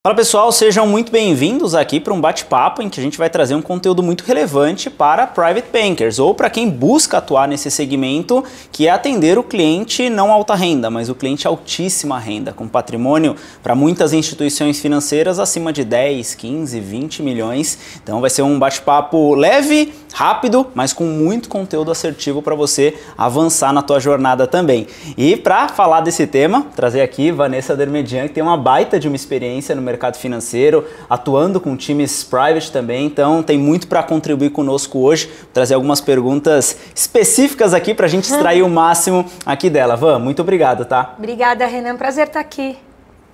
Fala pessoal, sejam muito bem-vindos aqui para um bate-papo em que a gente vai trazer um conteúdo muito relevante para Private Bankers ou para quem busca atuar nesse segmento, que é atender o cliente não alta renda, mas o cliente altíssima renda, com patrimônio para muitas instituições financeiras acima de 10, 15, 20 milhões. Então vai ser um bate-papo leve, rápido, mas com muito conteúdo assertivo para você avançar na tua jornada também. E para falar desse tema, trazer aqui Vanessa Dermedian, que tem uma baita de uma experiência no mercado financeiro, atuando com times private também, então tem muito para contribuir conosco hoje, trazer algumas perguntas específicas aqui para a gente extrair o máximo aqui dela. Van, muito obrigado, tá? Obrigada, Renan, prazer estar aqui.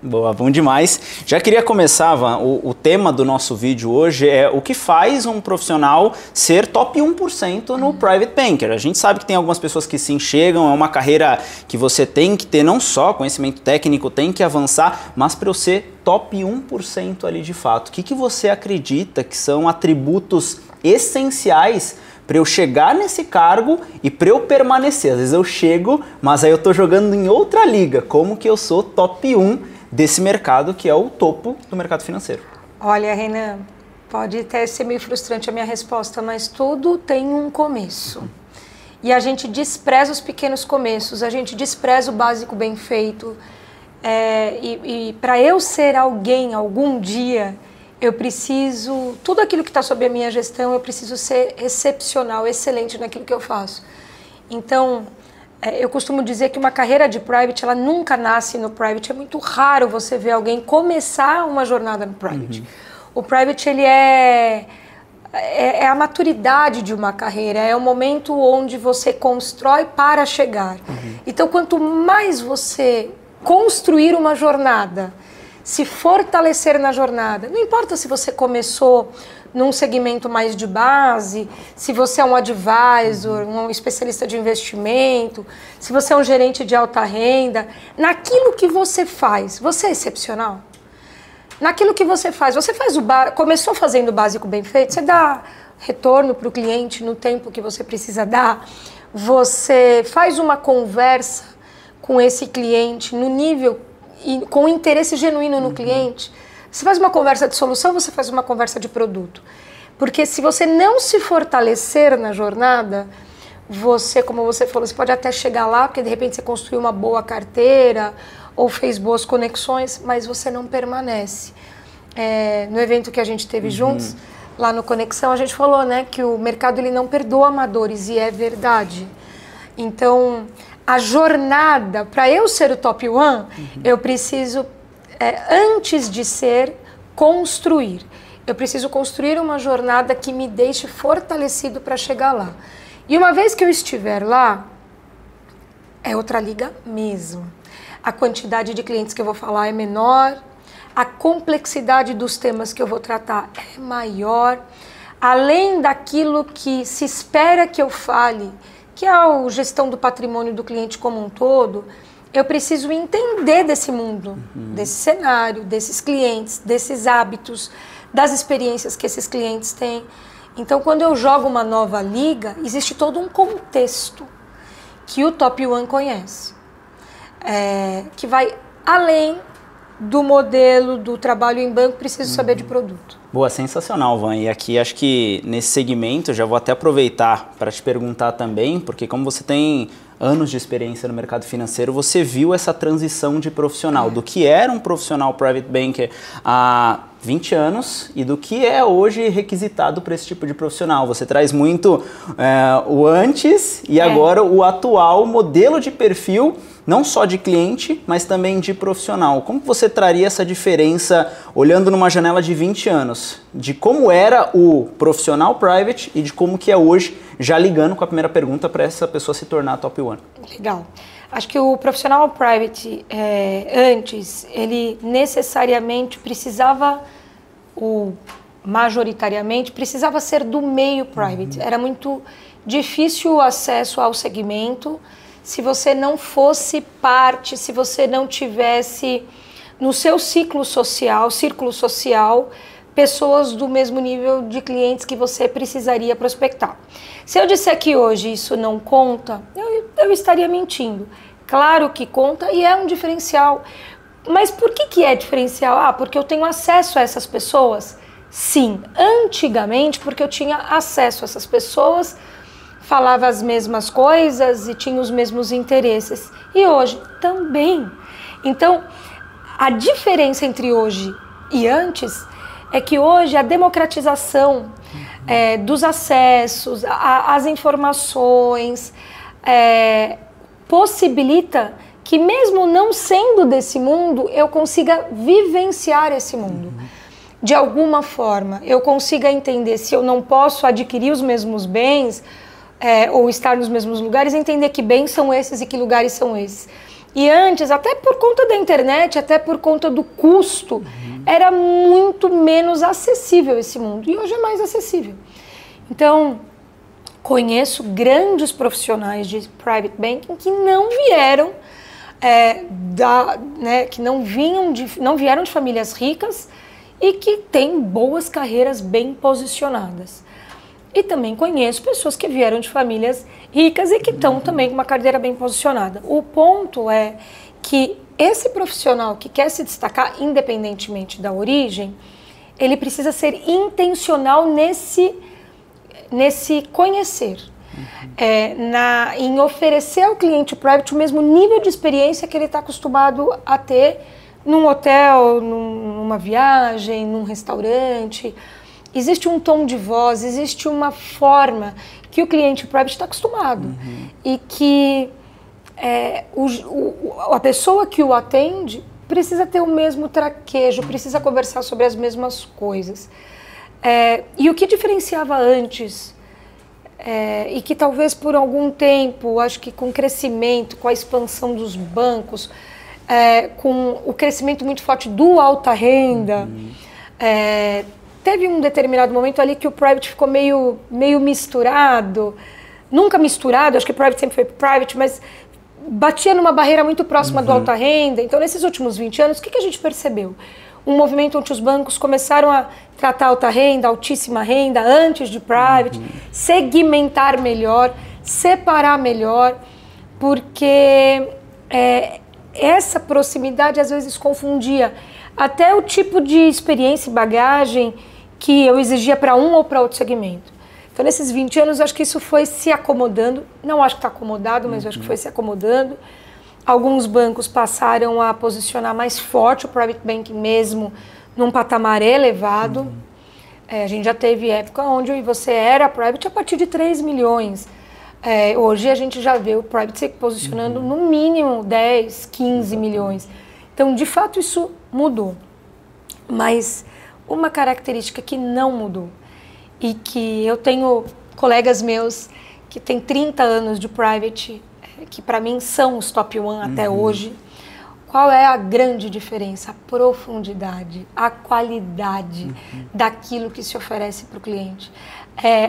Boa, bom demais. Já queria começar, Van, o tema do nosso vídeo hoje é o que faz um profissional ser top 1% no Private Banker. A gente sabe que tem algumas pessoas que se enxergam, é uma carreira que você tem que ter não só conhecimento técnico, tem que avançar, mas para eu ser top 1% ali de fato. O que você acredita que são atributos essenciais para eu chegar nesse cargo e para eu permanecer? Às vezes eu chego, mas aí eu tô jogando em outra liga. Como que eu sou top 1 desse mercado que é o topo do mercado financeiro? Olha, Renan, pode até ser meio frustrante a minha resposta, mas tudo tem um começo. E a gente despreza os pequenos começos, a gente despreza o básico bem feito. E para eu ser alguém algum dia, eu preciso, tudo aquilo que está sob a minha gestão, eu preciso ser excepcional, excelente naquilo que eu faço. Então, eu costumo dizer que uma carreira de private, ela nunca nasce no private. É muito raro você ver alguém começar uma jornada no private. O private, ele é a maturidade de uma carreira, é o momento onde você constrói para chegar. Então, quanto mais você construir uma jornada, se fortalecer na jornada, não importa se você começou num segmento mais de base, se você é um advisor, um especialista de investimento, se você é um gerente de alta renda, naquilo que você faz, você é excepcional? Naquilo que você faz começou fazendo o básico bem feito, você dá retorno para o cliente no tempo que você precisa dar, você faz uma conversa com esse cliente no nível e com interesse genuíno no cliente. Você faz uma conversa de solução, você faz uma conversa de produto. Porque se você não se fortalecer na jornada, você, como você falou, você pode até chegar lá, porque de repente você construiu uma boa carteira ou fez boas conexões, mas você não permanece. No evento que a gente teve juntos, lá no Conexão, a gente falou, né, que o mercado ele não perdoa amadores, e é verdade. Então, a jornada, para eu ser o top 1, eu preciso, antes de ser, construir. Eu preciso construir uma jornada que me deixe fortalecido para chegar lá. E uma vez que eu estiver lá, é outra liga mesmo. A quantidade de clientes que eu vou falar é menor, a complexidade dos temas que eu vou tratar é maior, além daquilo que se espera que eu fale, que é a gestão do patrimônio do cliente como um todo, eu preciso entender desse mundo, desse cenário, desses clientes, desses hábitos, das experiências que esses clientes têm. Então, quando eu jogo uma nova liga, existe todo um contexto que o top 1 conhece, que vai além do modelo do trabalho em banco, preciso saber de produto. Boa, sensacional, Van. E aqui acho que nesse segmento, já vou até aproveitar para te perguntar também, porque como você tem anos de experiência no mercado financeiro, você viu essa transição de profissional, do que era um profissional private banker há 20 anos e do que é hoje requisitado para esse tipo de profissional. Você traz muito o antes e agora o atual modelo de perfil, não só de cliente, mas também de profissional. Como você traria essa diferença olhando numa janela de 20 anos, de como era o profissional private e de como que é hoje, já ligando com a primeira pergunta para essa pessoa se tornar top 1? Legal. Acho que o profissional private, antes, ele necessariamente precisava, ou majoritariamente, precisava ser do meio private. Era muito difícil o acesso ao segmento se você não fosse parte, se você não tivesse no seu círculo social, pessoas do mesmo nível de clientes que você precisaria prospectar. Se eu disser que hoje isso não conta, eu estaria mentindo. Claro que conta e é um diferencial. Mas por que é diferencial? Ah, porque eu tenho acesso a essas pessoas? Sim, antigamente porque eu tinha acesso a essas pessoas, falava as mesmas coisas e tinha os mesmos interesses. E hoje também. Então, a diferença entre hoje e antes é que hoje a democratização dos acessos, às informações, possibilita que mesmo não sendo desse mundo, eu consiga vivenciar esse mundo. De alguma forma, eu consiga entender se eu não posso adquirir os mesmos bens ou estar nos mesmos lugares, entender que bens são esses e que lugares são esses. E antes, até por conta da internet, até por conta do custo, era muito menos acessível esse mundo. E hoje é mais acessível. Então, conheço grandes profissionais de private banking que não vieram que não vieram de famílias ricas e que têm boas carreiras bem posicionadas. E também conheço pessoas que vieram de famílias ricas e que estão também com uma carreira bem posicionada. O ponto é que esse profissional que quer se destacar, independentemente da origem, ele precisa ser intencional nesse conhecer. Em oferecer ao cliente private o mesmo nível de experiência que ele está acostumado a ter num hotel, numa viagem, num restaurante. Existe um tom de voz, existe uma forma que o cliente private está acostumado. E que a pessoa que o atende precisa ter o mesmo traquejo, precisa conversar sobre as mesmas coisas. E o que diferenciava antes, e que talvez por algum tempo, acho que com o crescimento, com a expansão dos bancos, com o crescimento muito forte do alta renda, teve um determinado momento ali que o private ficou meio misturado, nunca misturado, acho que o private sempre foi private, mas batia numa barreira muito próxima do alta renda. Então, nesses últimos 20 anos, o que a gente percebeu? Um movimento onde os bancos começaram a tratar alta renda, altíssima renda, antes de private, segmentar melhor, separar melhor, porque essa proximidade às vezes confundia até o tipo de experiência e bagagem que eu exigia para um ou para outro segmento. Então, nesses 20 anos, acho que isso foi se acomodando. Não acho que está acomodado, mas acho que foi se acomodando. Alguns bancos passaram a posicionar mais forte o private banking mesmo num patamar elevado. A gente já teve época onde você era private a partir de 3 milhões. Hoje a gente já vê o private se posicionando no mínimo 10, 15 milhões. Então, de fato, isso mudou. Mas uma característica que não mudou e que eu tenho colegas meus que têm 30 anos de private, que para mim são os top 1 até hoje. Qual é a grande diferença? A profundidade, a qualidade daquilo que se oferece para o cliente.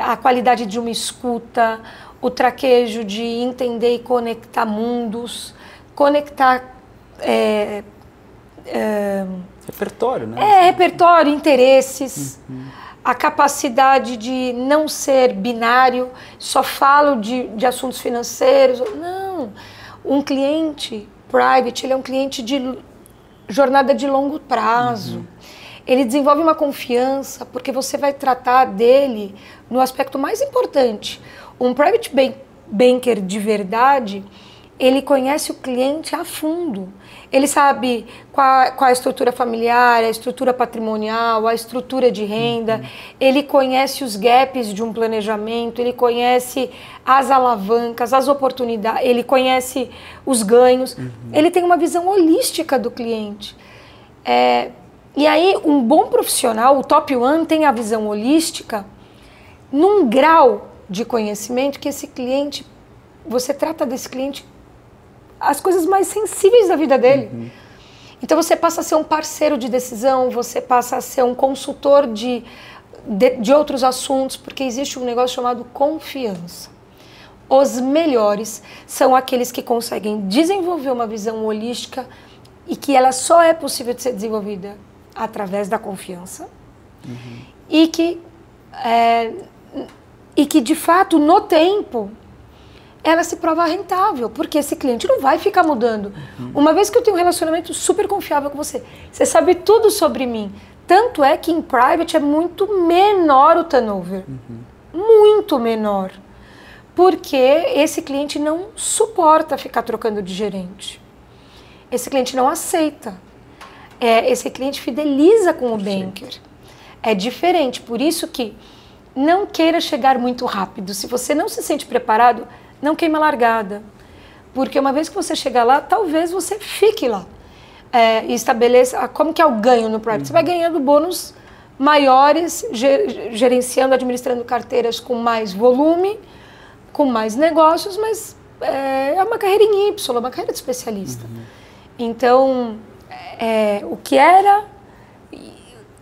A qualidade de uma escuta, o traquejo de entender e conectar mundos, conectar... repertório, né? Repertório, interesses, a capacidade de não ser binário, só falo de assuntos financeiros. Não, um cliente private, ele é um cliente de jornada de longo prazo. Ele desenvolve uma confiança porque você vai tratar dele no aspecto mais importante. Um private banker de ele conhece o cliente a fundo. Ele sabe qual a estrutura familiar, a estrutura patrimonial, a estrutura de renda. Ele conhece os gaps de um planejamento, ele conhece as alavancas, as oportunidades, ele conhece os ganhos. Ele tem uma visão holística do cliente. E aí, um bom profissional, o top 1, tem a visão holística num grau de conhecimento que esse cliente, você trata desse cliente as coisas mais sensíveis da vida dele. Então você passa a ser um parceiro de decisão, você passa a ser um consultor de outros assuntos, porque existe um negócio chamado confiança. Os melhores são aqueles que conseguem desenvolver uma visão holística e que ela só é possível de ser desenvolvida através da confiança e que de fato no tempo ela se prova rentável, porque esse cliente não vai ficar mudando. Uma vez que eu tenho um relacionamento super confiável com você, você sabe tudo sobre mim. Tanto é que em private é muito menor o turnover. Muito menor. Porque esse cliente não suporta ficar trocando de gerente. Esse cliente não aceita. Esse cliente fideliza com o banker. É diferente, por isso que não queira chegar muito rápido. Se você não se sente preparado, não queima largada. Porque uma vez que você chegar lá, talvez você fique lá. E estabeleça... Como que é o ganho no private? Você vai ganhando bônus maiores, gerenciando, administrando carteiras com mais volume, com mais negócios, mas é uma carreira em Y, uma carreira de especialista. Então,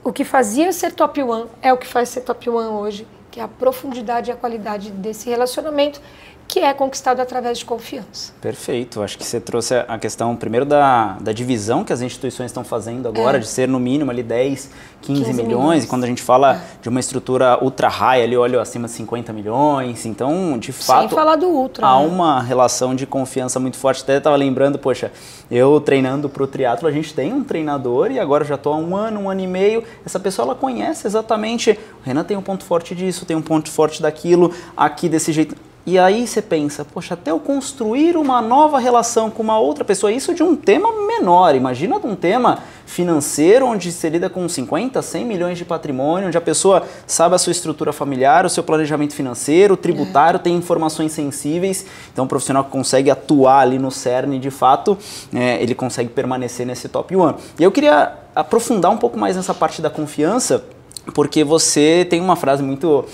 o que fazia ser top one é o que faz ser top one hoje, que é a profundidade e a qualidade desse relacionamento, que é conquistado através de confiança. Perfeito. Acho que você trouxe a questão, primeiro, da divisão que as instituições estão fazendo agora, de ser no mínimo ali 10, 15 milhões. E quando a gente fala de uma estrutura ultra high, ali olha acima de 50 milhões. Então, de fato, sem falar do ultra, há uma relação de confiança muito forte. Até estava lembrando, poxa, eu treinando para o triatlo, a gente tem um treinador e agora já estou há um ano e meio. Essa pessoa, ela conhece exatamente, o Renan tem um ponto forte disso, tem um ponto forte daquilo, aqui desse jeito. E aí você pensa, poxa, até eu construir uma nova relação com uma outra pessoa, isso de um tema menor, imagina de um tema financeiro, onde você lida com 50, 100 milhões de patrimônio, onde a pessoa sabe a sua estrutura familiar, o seu planejamento financeiro, tributário, tem informações sensíveis, então o profissional que consegue atuar ali no cerne, de fato, ele consegue permanecer nesse top one. E eu queria aprofundar um pouco mais nessa parte da confiança, porque você tem uma frase muito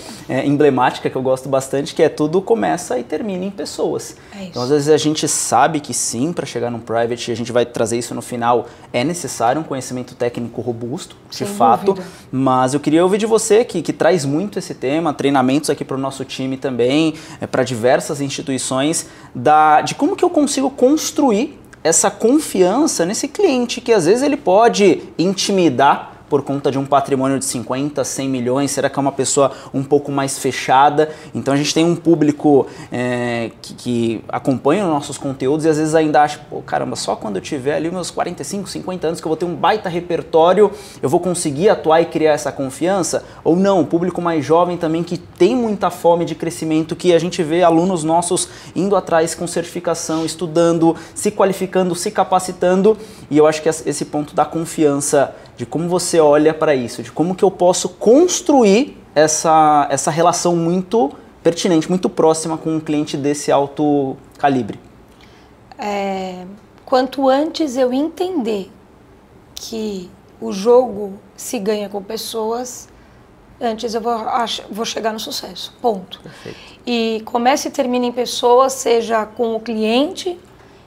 emblemática que eu gosto bastante, que é tudo começa e termina em pessoas. Então, às vezes a gente sabe que sim, para chegar no private, a gente vai trazer isso no final, é necessário um conhecimento técnico robusto, de fato, mas eu queria ouvir de você, que traz muito esse tema, treinamentos aqui para o nosso time também, para diversas instituições, de como que eu consigo construir essa confiança nesse cliente, que às vezes ele pode intimidar por conta de um patrimônio de 50, 100 milhões, será que é uma pessoa um pouco mais fechada? Então a gente tem um público que acompanha os nossos conteúdos e às vezes ainda acha, pô, caramba, só quando eu tiver ali meus 45, 50 anos que eu vou ter um baita repertório, eu vou conseguir atuar e criar essa confiança? Ou não, o público mais jovem também que tem muita fome de crescimento, que a gente vê alunos nossos indo atrás com certificação, estudando, se qualificando, se capacitando, e eu acho que esse ponto da confiança, de como você olha para isso, de como que eu posso construir essa relação muito pertinente, muito próxima com um cliente desse alto calibre. Quanto antes eu entender que o jogo se ganha com pessoas, antes eu vou chegar no sucesso, ponto. Perfeito. E começa e termina em pessoas, seja com o cliente,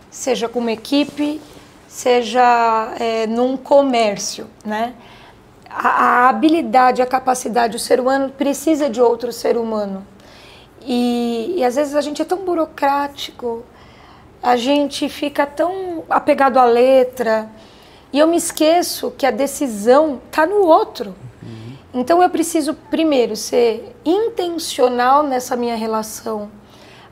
seja com uma equipe, seja num comércio, né? A habilidade, a capacidade, o ser humano precisa de outro ser humano. E às vezes a gente é tão burocrático, a gente fica tão apegado à letra, e eu me esqueço que a decisão está no outro. Então eu preciso primeiro ser intencional nessa minha relação.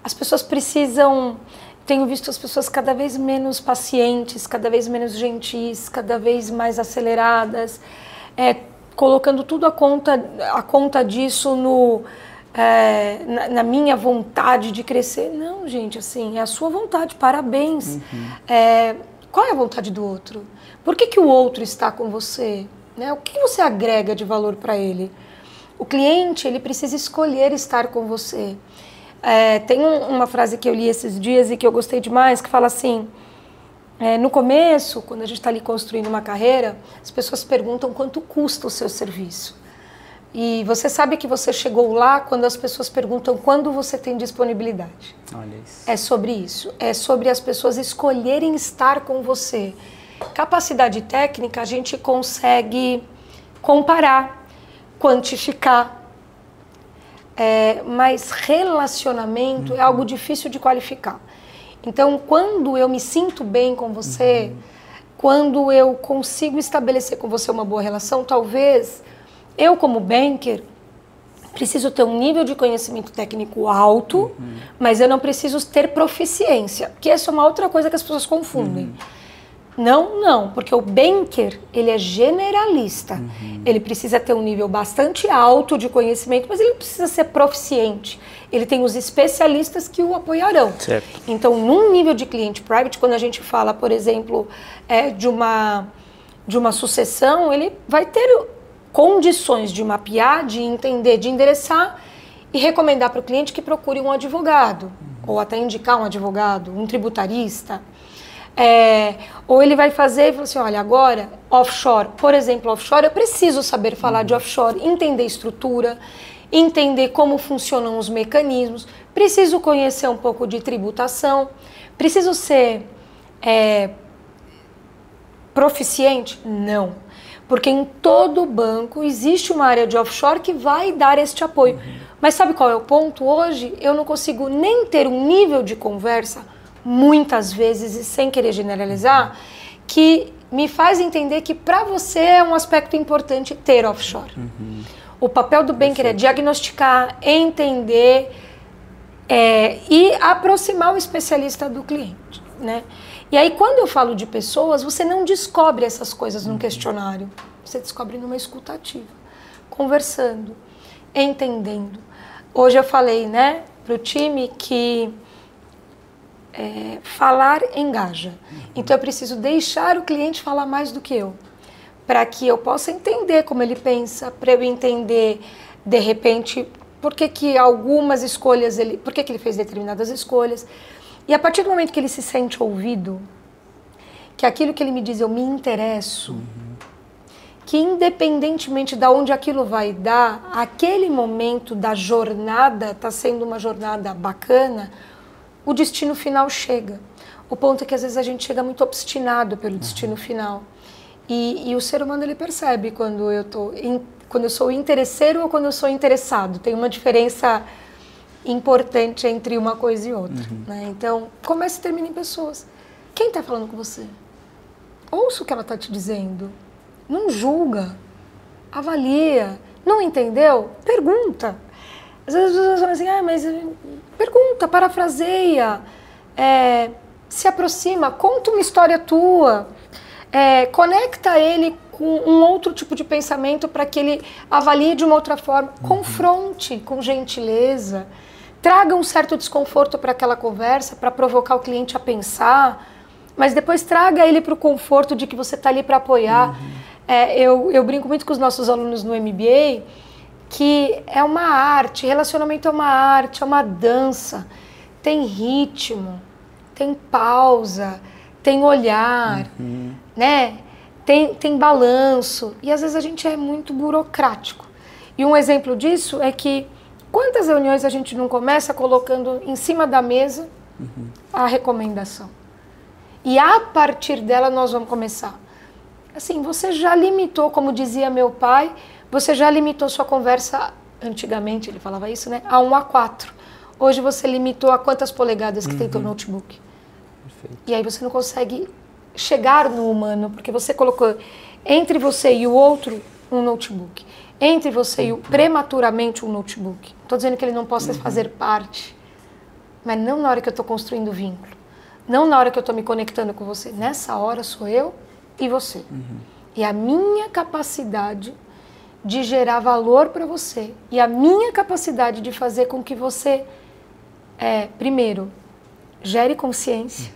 As pessoas precisam... Tenho visto as pessoas cada vez menos pacientes, cada vez menos gentis, cada vez mais aceleradas, colocando tudo a conta disso na minha vontade de crescer. Não, gente, assim, é a sua vontade, parabéns. Qual é a vontade do outro? Por que o outro está com você? Né? O que você agrega de valor para ele? O cliente, ele precisa escolher estar com você. Tem uma frase que eu li esses dias e que eu gostei demais, que fala assim, no começo, quando a gente está ali construindo uma carreira, as pessoas perguntam quanto custa o seu serviço. E você sabe que você chegou lá quando as pessoas perguntam quando você tem disponibilidade. Olha isso. É sobre isso, é sobre as pessoas escolherem estar com você. Capacidade técnica a gente consegue comparar, quantificar, mas relacionamento é algo difícil de qualificar. Então, quando eu me sinto bem com você, quando eu consigo estabelecer com você uma boa relação, talvez eu, como banker, Preciso ter um nível de conhecimento técnico alto, mas eu não preciso ter proficiência, que essa é uma outra coisa que as pessoas confundem. Não, porque o banker, ele é generalista. Ele precisa ter um nível bastante alto de conhecimento, mas ele precisa ser proficiente. Ele tem os especialistas que o apoiarão. Certo. Então, num nível de cliente private, quando a gente fala, por exemplo, de uma sucessão, ele vai ter condições de mapear, de entender, de endereçar e recomendar para o cliente que procure um advogado, ou até indicar um advogado, um tributarista. Ou ele vai fazer e falar assim, olha, agora, offshore, por exemplo, offshore, eu preciso saber falar de offshore, entender estrutura, entender como funcionam os mecanismos, preciso conhecer um pouco de tributação, preciso ser proficiente? Não. Porque em todo banco existe uma área de offshore que vai dar este apoio. Mas sabe qual é o ponto? Hoje eu não consigo nem ter um nível de conversa, muitas vezes, e sem querer generalizar, que me faz entender que para você é um aspecto importante ter offshore. O papel do banker é diagnosticar, entender e aproximar o especialista do cliente, né? E aí, quando eu falo de pessoas, você não descobre essas coisas num questionário. Você descobre numa escutativa, conversando, entendendo. Hoje eu falei, né, para o time que falar engaja. Então, eu preciso deixar o cliente falar mais do que eu, para que eu possa entender como ele pensa, para eu entender, de repente, por que algumas escolhas, por que ele fez determinadas escolhas. E a partir do momento que ele se sente ouvido, que aquilo que ele me diz eu me interesso, que independentemente de onde aquilo vai dar, aquele momento da jornada está sendo uma jornada bacana, o destino final chega. O ponto é que às vezes a gente chega muito obstinado pelo destino final. E o ser humano ele percebe quando eu sou interesseiro ou quando eu sou interessado. Tem uma diferença importante entre uma coisa e outra, né? Então, começa e termina em pessoas. Quem está falando com você? Ouça o que ela está te dizendo. Não julga. Avalia. Não entendeu? Pergunta. Às vezes as pessoas falam assim, mas pergunta, parafraseia, se aproxima, conta uma história tua, conecta ele com um outro tipo de pensamento para que ele avalie de uma outra forma. Confronte com gentileza. Traga um certo desconforto para aquela conversa, para provocar o cliente a pensar, mas depois traga ele para o conforto de que você está ali para apoiar. Eu brinco muito com os nossos alunos no MBA, que é uma arte, relacionamento é uma arte, é uma dança, tem ritmo, tem pausa, tem olhar, né? Tem balanço, e às vezes a gente é muito burocrático. E um exemplo disso é que quantas reuniões a gente não começa colocando em cima da mesa a recomendação? E a partir dela nós vamos começar. Assim, você já limitou, como dizia meu pai, você já limitou sua conversa, antigamente ele falava isso, né? A 1:4. Hoje você limitou a quantas polegadas que tem teu notebook. Perfeito. E aí você não consegue chegar no humano, porque você colocou entre você e o outro um notebook. Entre você e o prematuramente um notebook. Estou dizendo que ele não possa fazer parte, mas não na hora que eu estou construindo vínculo. Não na hora que eu estou me conectando com você. Nessa hora sou eu e você. E a minha capacidade de gerar valor para você e a minha capacidade de fazer com que você, primeiro, gere consciência,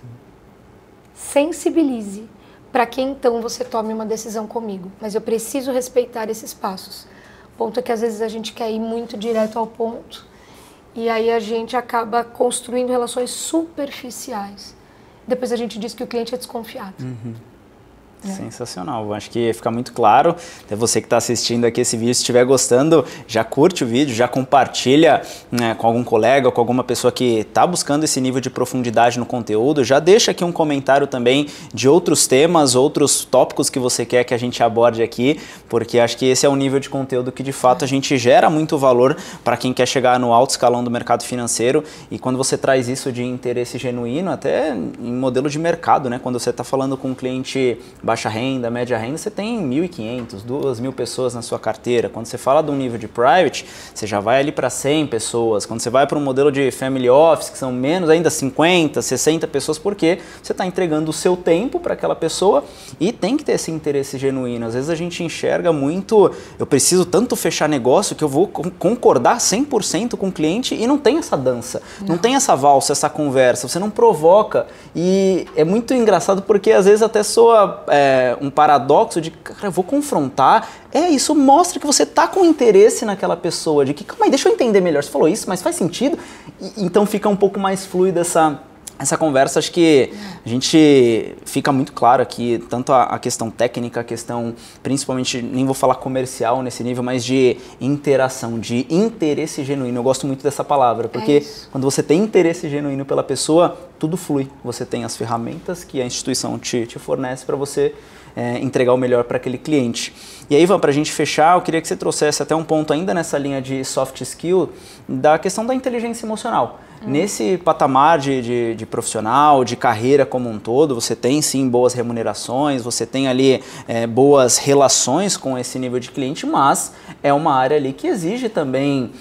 sensibilize, para que então você tome uma decisão comigo. Mas eu preciso respeitar esses passos. O ponto é que às vezes a gente quer ir muito direto ao ponto e aí a gente acaba construindo relações superficiais. Depois a gente diz que o cliente é desconfiado. Sensacional, acho que fica muito claro. Até você que está assistindo aqui esse vídeo, se estiver gostando, já curte o vídeo, já compartilha, né, com algum colega, com alguma pessoa que está buscando esse nível de profundidade no conteúdo. Já deixa aqui um comentário também de outros temas, outros tópicos que você quer que a gente aborde aqui, porque acho que esse é o nível de conteúdo que de fato a gente gera muito valor para quem quer chegar no alto escalão do mercado financeiro. E quando você traz isso de interesse genuíno, até em modelo de mercado, né, quando você está falando com um cliente baixa renda, média renda, você tem 1.500, 2.000 pessoas na sua carteira. Quando você fala de um nível de private, você já vai ali para 100 pessoas. Quando você vai para um modelo de family office, que são menos ainda 50, 60 pessoas, porque você está entregando o seu tempo para aquela pessoa e tem que ter esse interesse genuíno. Às vezes a gente enxerga muito, eu preciso tanto fechar negócio que eu vou concordar 100% com o cliente e não tem essa dança, não tem essa valsa, essa conversa, você não provoca. E é muito engraçado porque às vezes até soa um paradoxo de, cara, eu vou confrontar, isso mostra que você tá com interesse naquela pessoa, de que, calma aí, deixa eu entender melhor, você falou isso, mas faz sentido? Então fica um pouco mais fluida essa conversa. Acho que a gente fica muito claro aqui, tanto a questão técnica, a questão principalmente, nem vou falar comercial nesse nível, mas de interação, de interesse genuíno. Eu gosto muito dessa palavra, porque quando você tem interesse genuíno pela pessoa, tudo flui. Você tem as ferramentas que a instituição te fornece para você entregar o melhor para aquele cliente. E aí, Ivan, para a gente fechar, eu queria que você trouxesse até um ponto ainda nessa linha de soft skill, da questão da inteligência emocional. Nesse patamar de profissional, de carreira como um todo, você tem sim boas remunerações, você tem ali boas relações com esse nível de cliente, mas é uma área ali que exige também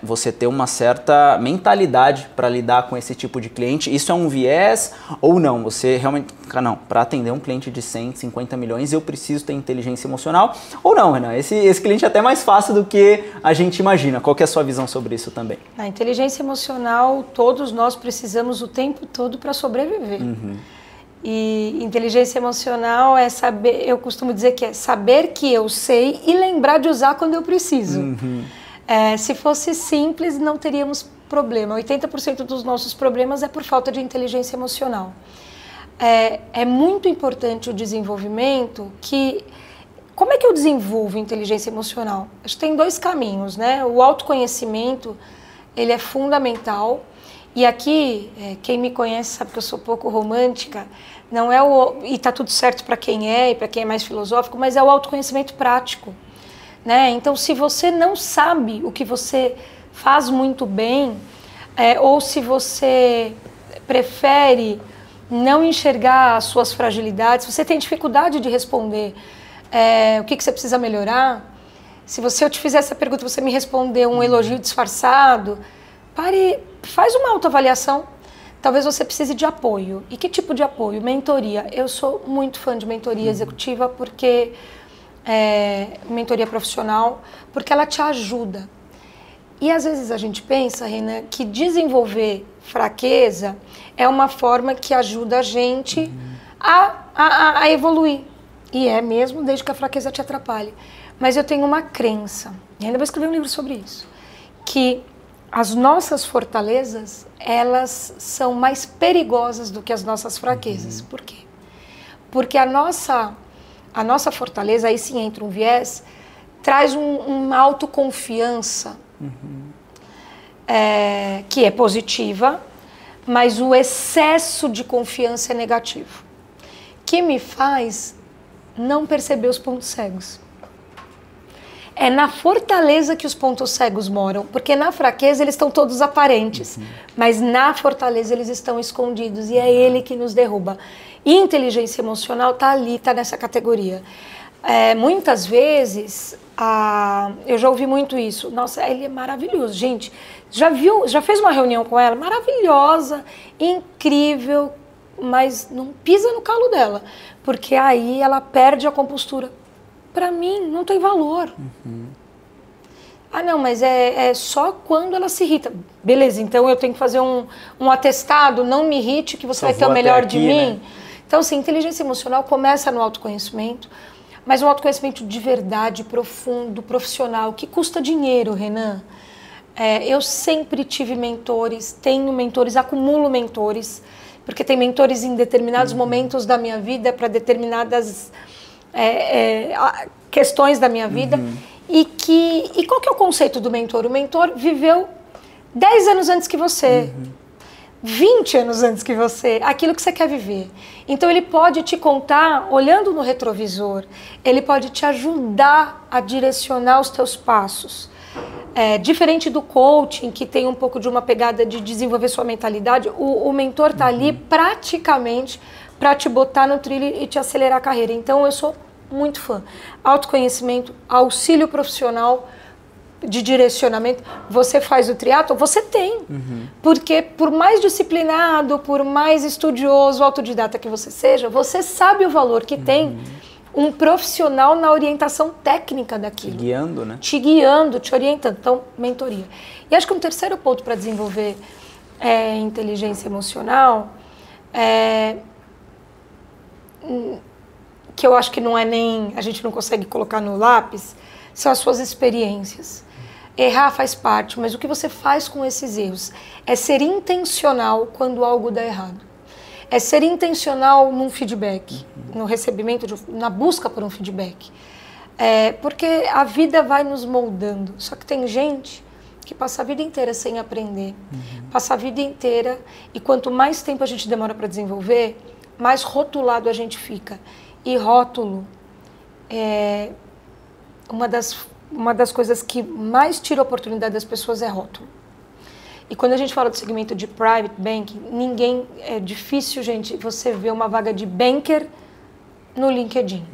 você ter uma certa mentalidade para lidar com esse tipo de cliente. Isso é um viés ou não? Você realmente, não, para atender um cliente de 150 milhões eu preciso ter inteligência emocional ou não, Renan? Esse cliente é até mais fácil do que a gente imagina. Qual que é a sua visão sobre isso também? A inteligência emocional, todos nós precisamos o tempo todo para sobreviver. E inteligência emocional é saber, eu costumo dizer que é saber que eu sei e lembrar de usar quando eu preciso. Se fosse simples, não teríamos problema. 80% dos nossos problemas é por falta de inteligência emocional. É muito importante o desenvolvimento que... Como é que eu desenvolvo inteligência emocional? Acho que tem dois caminhos, né? O autoconhecimento, ele é fundamental. E aqui, quem me conhece sabe que eu sou pouco romântica, não é e tá tudo certo para quem é e para quem é mais filosófico, mas é o autoconhecimento prático, né? Então, se você não sabe o que você faz muito bem, ou se você prefere não enxergar as suas fragilidades, se você tem dificuldade de responder o que você precisa melhorar, se eu te fizer essa pergunta e você me responder um elogio disfarçado, pare, faz uma autoavaliação. Talvez você precise de apoio. E que tipo de apoio? Mentoria. Eu sou muito fã de mentoria executiva, porque mentoria profissional, porque ela te ajuda. E às vezes a gente pensa, Renan, que desenvolver fraqueza é uma forma que ajuda a gente a evoluir. E é mesmo, desde que a fraqueza te atrapalhe. Mas eu tenho uma crença, e ainda vou escrever um livro sobre isso, que as nossas fortalezas, elas são mais perigosas do que as nossas fraquezas. Por quê? Porque a nossa fortaleza, aí sim entra um viés, traz uma autoconfiança que é positiva, mas o excesso de confiança é negativo, que me faz não perceber os pontos cegos. É na fortaleza que os pontos cegos moram, porque na fraqueza eles estão todos aparentes, mas na fortaleza eles estão escondidos e é ele que nos derruba. E inteligência emocional está ali, está nessa categoria. Muitas vezes, eu já ouvi muito isso, nossa, ele é maravilhoso, gente, já fez uma reunião com ela? Maravilhosa, incrível, mas não pisa no calo dela, porque aí ela perde a compostura. Para mim, não tem valor. Ah, não, mas é só quando ela se irrita. Beleza, então eu tenho que fazer um atestado, não me irrite, que você vai ter o melhor de mim. Né? Então, assim, inteligência emocional começa no autoconhecimento, mas um autoconhecimento de verdade, profundo, profissional, que custa dinheiro, Renan. Eu sempre tive mentores, tenho mentores, acumulo mentores, porque tem mentores em determinados momentos da minha vida, para determinadas questões da minha vida. E qual que é o conceito do mentor? O mentor viveu 10 anos antes que você, 20 anos antes que você, aquilo que você quer viver. Então ele pode te contar, olhando no retrovisor, ele pode te ajudar a direcionar os teus passos. Diferente do coaching, que tem um pouco de uma pegada de desenvolver sua mentalidade, o mentor está ali praticamente para te botar no trilho e te acelerar a carreira. Então, eu sou muito fã. Autoconhecimento, auxílio profissional, de direcionamento. Você faz o triatlo, você tem. Porque por mais disciplinado, por mais estudioso, autodidata que você seja, você sabe o valor que tem um profissional na orientação técnica daquilo. Te guiando, né? Te guiando, te orientando. Então, mentoria. E acho que um terceiro ponto para desenvolver inteligência emocional que eu acho que não é nem... a gente não consegue colocar no lápis, são as suas experiências. Errar faz parte, mas o que você faz com esses erros é ser intencional quando algo dá errado. É ser intencional num feedback, no recebimento, na busca por um feedback. Porque a vida vai nos moldando. Só que tem gente que passa a vida inteira sem aprender. Passa a vida inteira e quanto mais tempo a gente demora para desenvolver, mais rotulado a gente fica. E rótulo é uma das coisas que mais tira a oportunidade das pessoas é rótulo. E quando a gente fala do segmento de private banking, é difícil, gente, você ver uma vaga de banker no LinkedIn.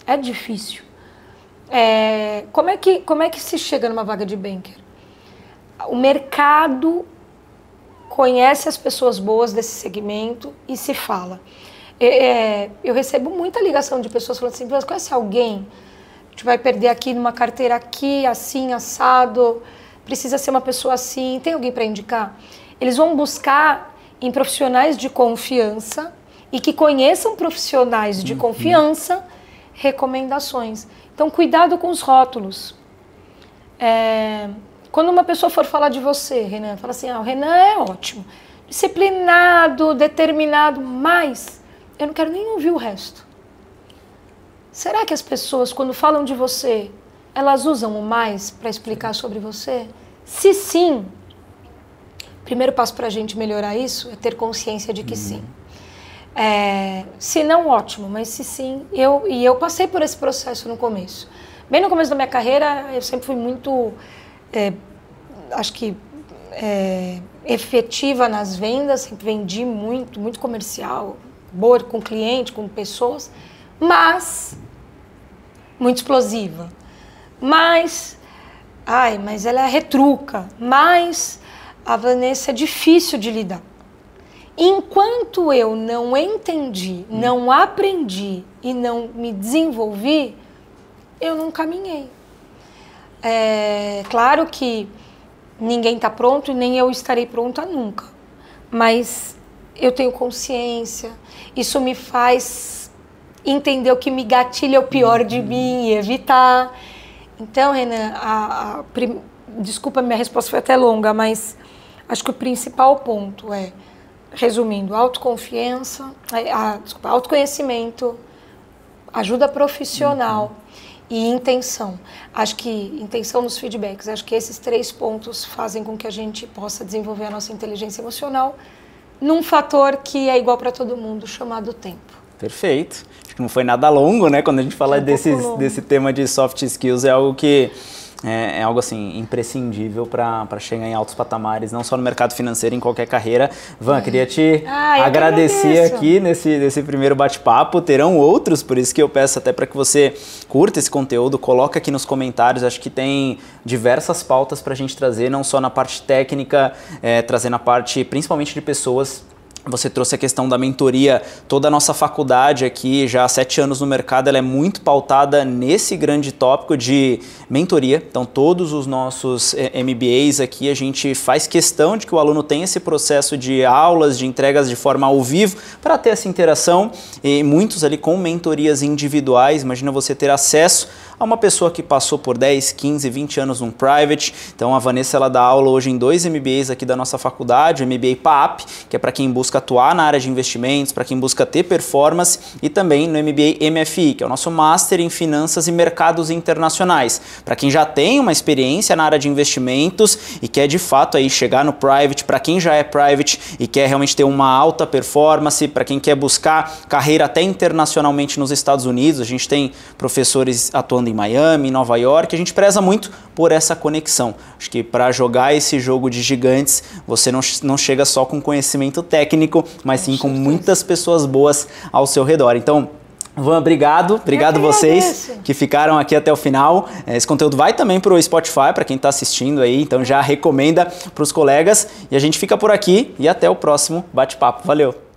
É difícil. Como é que se chega numa vaga de banker? O mercado conhece as pessoas boas desse segmento e se fala. Eu recebo muita ligação de pessoas falando assim, você conhece alguém? A gente vai perder aqui numa carteira aqui, assim, assado, precisa ser uma pessoa assim, tem alguém para indicar? Eles vão buscar em profissionais de confiança e que conheçam profissionais de confiança recomendações. Então, cuidado com os rótulos. Quando uma pessoa for falar de você, Renan, fala assim, o Renan é ótimo, disciplinado, determinado, mas eu não quero nem ouvir o resto. Será que as pessoas, quando falam de você, elas usam o mais para explicar sobre você? Se sim, o primeiro passo para a gente melhorar isso é ter consciência de que sim. Se não, ótimo, mas se sim, eu passei por esse processo no começo. Bem no começo da minha carreira, eu sempre fui muito, acho que, efetiva nas vendas, sempre vendi muito comercial, boa com cliente, com pessoas, mas muito explosiva. Mas ela é retruca, mas a Vanessa é difícil de lidar. Enquanto eu não entendi, não aprendi e não me desenvolvi, eu não caminhei. Claro que ninguém está pronto e nem eu estarei pronta nunca, mas eu tenho consciência, isso me faz entender o que me gatilha o pior de mim e evitar. Então, Renan, desculpa, minha resposta foi até longa, mas acho que o principal ponto resumindo, autoconfiança, autoconhecimento, ajuda profissional e intenção. Acho que intenção nos feedbacks, acho que esses 3 pontos fazem com que a gente possa desenvolver a nossa inteligência emocional num fator que é igual para todo mundo, chamado tempo. Perfeito. Acho que não foi nada longo, né? Quando a gente fala desse tema de soft skills, é algo que é algo assim imprescindível para chegar em altos patamares, não só no mercado financeiro, em qualquer carreira. Van, queria te agradecer aqui nesse primeiro bate-papo. Terão outros, por isso que eu peço até para que você curta esse conteúdo, coloca aqui nos comentários. Acho que tem diversas pautas para a gente trazer, não só na parte técnica, trazer na parte principalmente de pessoas. Você trouxe a questão da mentoria, toda a nossa faculdade aqui, já há 7 anos no mercado, ela é muito pautada nesse grande tópico de mentoria. Então, todos os nossos MBAs aqui, a gente faz questão de que o aluno tenha esse processo de aulas, de entregas de forma ao vivo, para ter essa interação, e muitos ali com mentorias individuais. Imagina você ter acesso a uma pessoa que passou por 10, 15, 20 anos num private. Então, a Vanessa, ela dá aula hoje em 2 MBAs aqui da nossa faculdade, o MBA PAP, que é para quem busca atuar na área de investimentos, para quem busca ter performance, e também no MBA MFI, que é o nosso Master em Finanças e Mercados Internacionais, para quem já tem uma experiência na área de investimentos e quer de fato aí chegar no private, para quem já é private e quer realmente ter uma alta performance, para quem quer buscar carreira até internacionalmente nos Estados Unidos. A gente tem professores atuando em Miami, em Nova York, a gente preza muito por essa conexão. Acho que para jogar esse jogo de gigantes, você não chega só com conhecimento técnico, mas sim com muitas pessoas boas ao seu redor. Então, Van, obrigado vocês que ficaram aqui até o final. Esse conteúdo vai também para o Spotify, para quem está assistindo aí, então já recomenda para os colegas. E a gente fica por aqui e até o próximo bate-papo. Valeu!